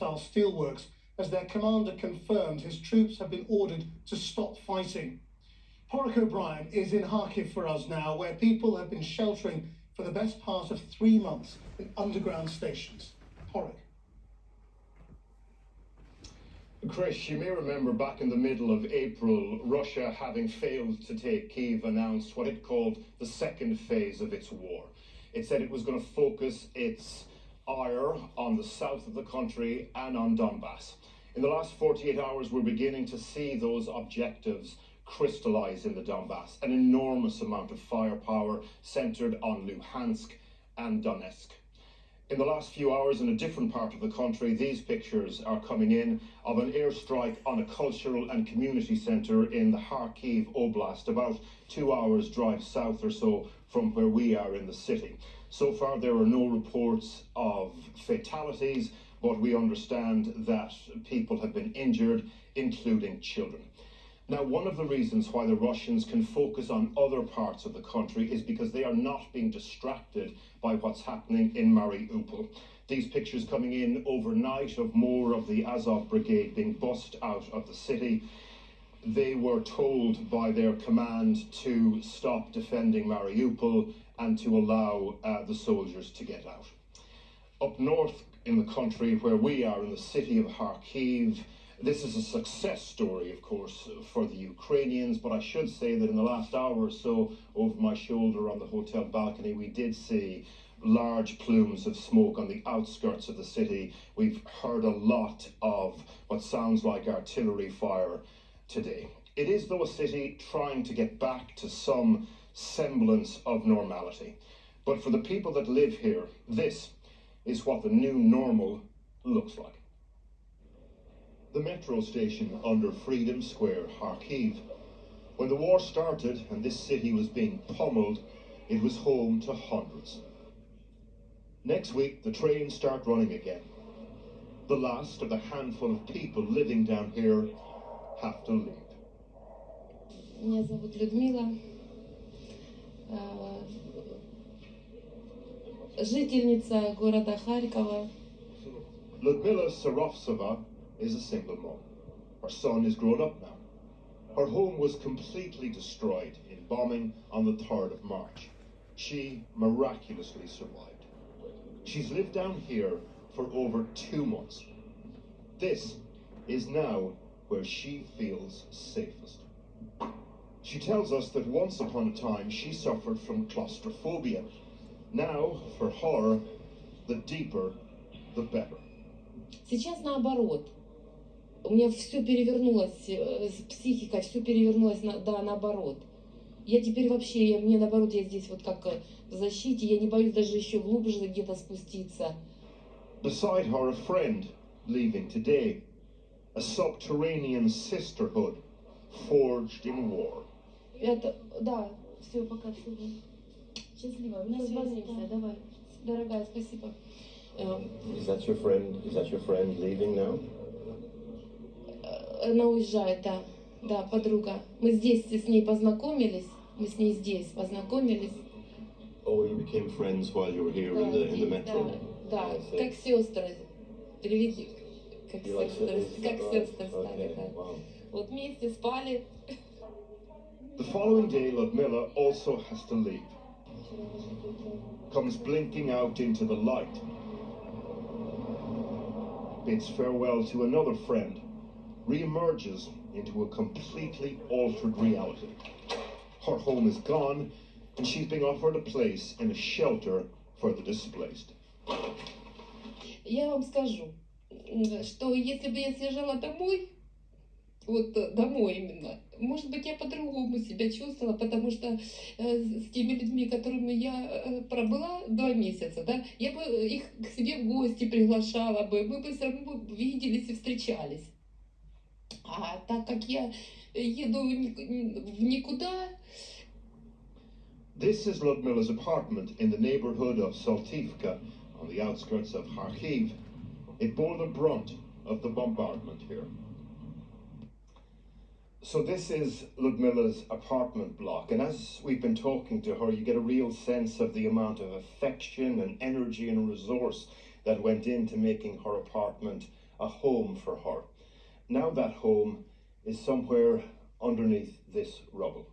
Azov-style steelworks as their commander confirmed his troops have been ordered to stop fighting. Porrick O'Brien is in Kharkiv for us now, where people have been sheltering for the best part of 3 months in underground stations. Porrick. Chris, you may remember back in the middle of April, Russia, having failed to take Kyiv, announced what it called the second phase of its war. It said it was going to focus its ire on the south of the country and on Donbass. In the last 48 hours, we're beginning to see those objectives crystallize in the Donbass. An enormous amount of firepower centered on Luhansk and Donetsk. In the last few hours, in a different part of the country, these pictures are coming in of an airstrike on a cultural and community centre in the Kharkiv Oblast, about 2 hours drive south or so from where we are in the city. So far, there are no reports of fatalities, but we understand that people have been injured, including children. Now, one of the reasons why the Russians can focus on other parts of the country is because they are not being distracted by what's happening in Mariupol. These pictures coming in overnight of more of the Azov brigade being bussed out of the city. They were told by their command to stop defending Mariupol and to allow the soldiers to get out. Up north in the country where we are, in the city of Kharkiv, this is a success story, of course, for the Ukrainians, but I should say that in the last hour or so, over my shoulder on the hotel balcony, we did see large plumes of smoke on the outskirts of the city. We've heard a lot of what sounds like artillery fire today. It is, though, a city trying to get back to some semblance of normality. But for the people that live here, this is what the new normal looks like. The metro station under Freedom Square, Kharkiv. When the war started and this city was being pummeled, it was home to hundreds. Next week, the trains start running again. The last of the handful of people living down here have to leave. Меня зовут Людмила, жительница города Харькова. Ludmila Sarovtsova is a single mom. Her son is grown up now. Her home was completely destroyed in bombing on the 3rd of March. She miraculously survived. She's lived down here for over 2 months. This is now where she feels safest. She tells us that once upon a time she suffered from claustrophobia. Now, for her, the deeper, the better. Сейчас наоборот. У меня все перевернулось, с психикой все перевернулось наоборот. Я теперь вообще, мне наоборот, я здесь вот как в защите, я не боюсь даже еще глубже где-то спуститься. Beside her, a friend leaving today. A subterranean sisterhood forged in war. Это, да, все, пока, все. Счастливо, созвонимся, давай. Дорогая, спасибо. Is that your friend leaving now? Она уезжает, да. Да, подруга. Мы здесь с ней познакомились. Мы с ней здесь познакомились. Oh, you became friends while you were here in the metro? Да, как сестры. Приведи. Как сестры стали, да. Вот вместе спали. The following day, Ludmila also has to leave. Comes blinking out into the light. Bids farewell to another friend. Re-emerges into a completely altered reality. Her home is gone, and she's being offered a place in a shelter for the displaced. Я вам скажу, что если бы я съезжала домой, вот домой именно, может быть, я по-другому себя чувствовала, потому что с теми людьми, которыми я пробыла 2 месяца, да, я бы их к себе в гости приглашала бы, мы бы все равно виделись и встречались. А так как я еду в никуда... This is Ludmila's apartment in the neighborhood of Saltivka, on the outskirts of Kharkiv. It bore the brunt of the bombardment here. So this is Ludmila's apartment block, and as we've been talking to her, you get a real sense of the amount of affection and energy and resource that went into making her apartment a home for her. Now that home is somewhere underneath this rubble.